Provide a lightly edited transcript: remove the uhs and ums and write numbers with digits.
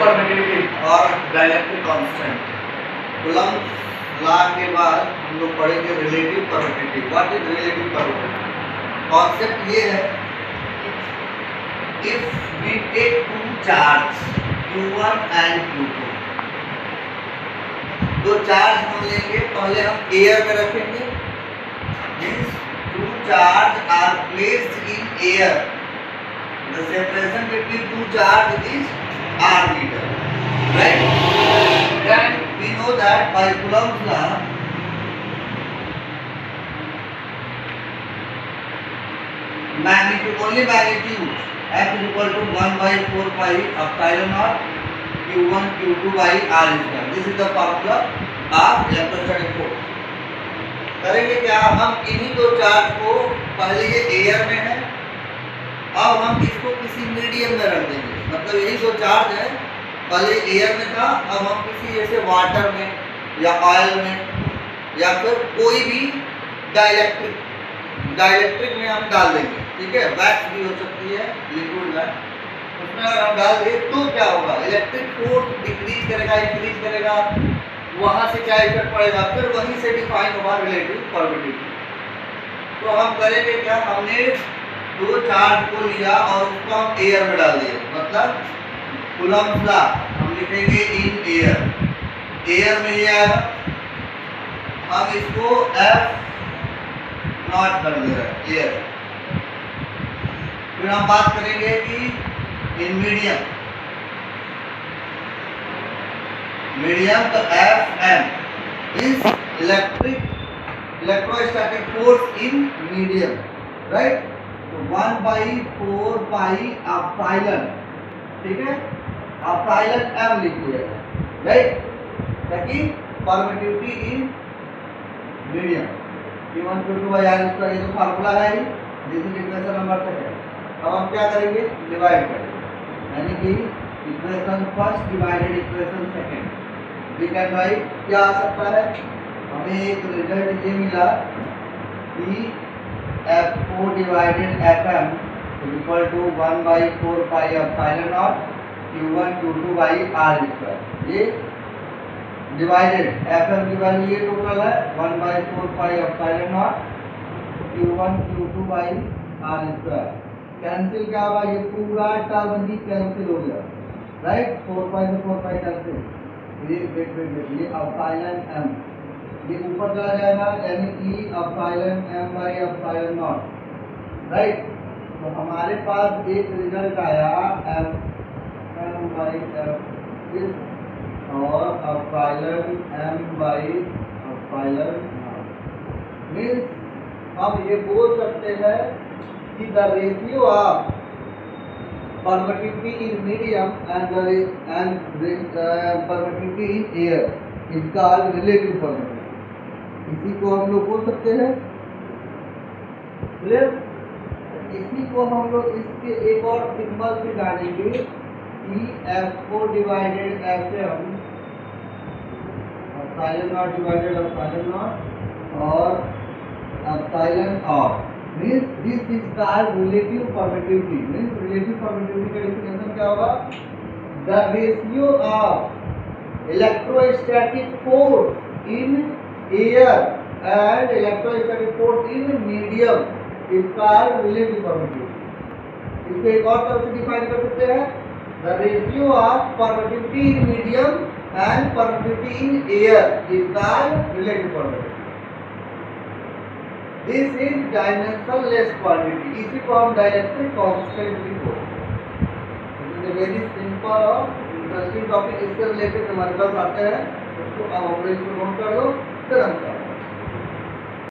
Permittivity और dielectric constant. Coulomb law के बाद हम लोग पढ़ेंगे relative permittivity. What is relative permittivity? Concept ये है, if we take two charge Q1 and Q2, दो चार्ज हम लेंगे, पहले हम एयर में रखेंगे, means two charge are placed in air, the separation between two charge is r meter, right? Then we know that by Coulomb's law, magnitude, only magnitude F is equal to 1 by 4 pi epsilon naught Q1 Q2 by r square. This is the formula of electrostatic force. करेंगे क्या, हम इन्हीं दो charge को, पहले ये air में है, अब हम इसको किसी मीडियम में रख देंगे, मतलब यही दो चार्ज है, पहले एयर में था, अब हम किसी जैसे वाटर में या ऑयल में या फिर कोई भी डाइलेक्ट्रिक में हम डाल देंगे, ठीक है। वैक्स भी हो सकती है, लिक्विड वैक्स, उसमें अगर हम डाल दें तो क्या होगा, इलेक्ट्रिक फोर्स डिक्रीज करेगा, इंक्रीज करेगा, वहां से क्या इफेक्ट पड़ेगा, फिर वहीं से डिफाइन होगा रिलेटिव परमिटिविटी। तो हम करेंगे क्या, हमने दो चार्ज को लिया और उसको हम एयर में डाल दिए, मतलब कूलम्ब लॉ हम लिखेंगे इन एयर, एयर में ये आया, हम इसको F नॉट कर दे रहे हैं एयर। फिर हम बात करेंगे कि इन मीडियम, मीडियम तो Fm is electrostatic force in medium, right. तो 1 by 4 pi एप्सिलॉन, ठीक है, एप्सिलॉन m लिखिए, राइट, ताकि permittivity in medium Q1 Q2 by r square, ये तो फार्मूला है ही, दिस इज इक्वेशन नंबर 2। अब हम क्या करेंगे, डिवाइड करेंगे, यानी कि equation first divided equation second, we can write क्या आ सकता है, हमें एक रिजल्ट ये मिला कि F4 divided Fm equal to 1 by 4 pi epsilon naught Q1 Q2 by r square. ये डिवाइडेड Fm की वैल्यू ये टोटल है 1 by 4 pi epsilon naught Q1 Q2 by r square. Cancel क्या हुआ, ये पूरा टर्म ही कैंसिल हो गया, राइट, 4 pi से 4 pi कैंसिल, ये ये एप्सिलॉन m ये ऊपर चला जाएगा, यानी कि epsilon m by epsilon not, right. तो हमारे पास एक रिजल्ट आया m by f इस और epsilon m by epsilon not, means हम ये बोल सकते हैं कि the ratio of permittivity in medium and permittivity in air is called relative permittivity. इसी को हम लोग बोल सकते हैं, क्लियर। इसी को हम लोग इसके एक और सिंबल से जानेंगे कि F4 divided Fm epsilon not divided epsilon not और epsilon r, means this is called relative permittivity. Means relative permittivity का डेफिनेशन क्या होगा, the ratio of electrostatic force in air and electrostatic force in medium is called relative permittivity. इसको एक और तरह से define कर सकते हैं, the ratio of permittivity in medium and permittivity in air is called relative permittivity. This is dimensionless quantity, इसी को हम डाइलेक्ट्रिक कांस्टेंट भी बोलते हैं। This is a very simple और इंटरेस्टिंग टॉपिक, इससे रिलेटेड हमारे पास आते हैं, उसको अब हम इसको नोट कर लो, फिर हम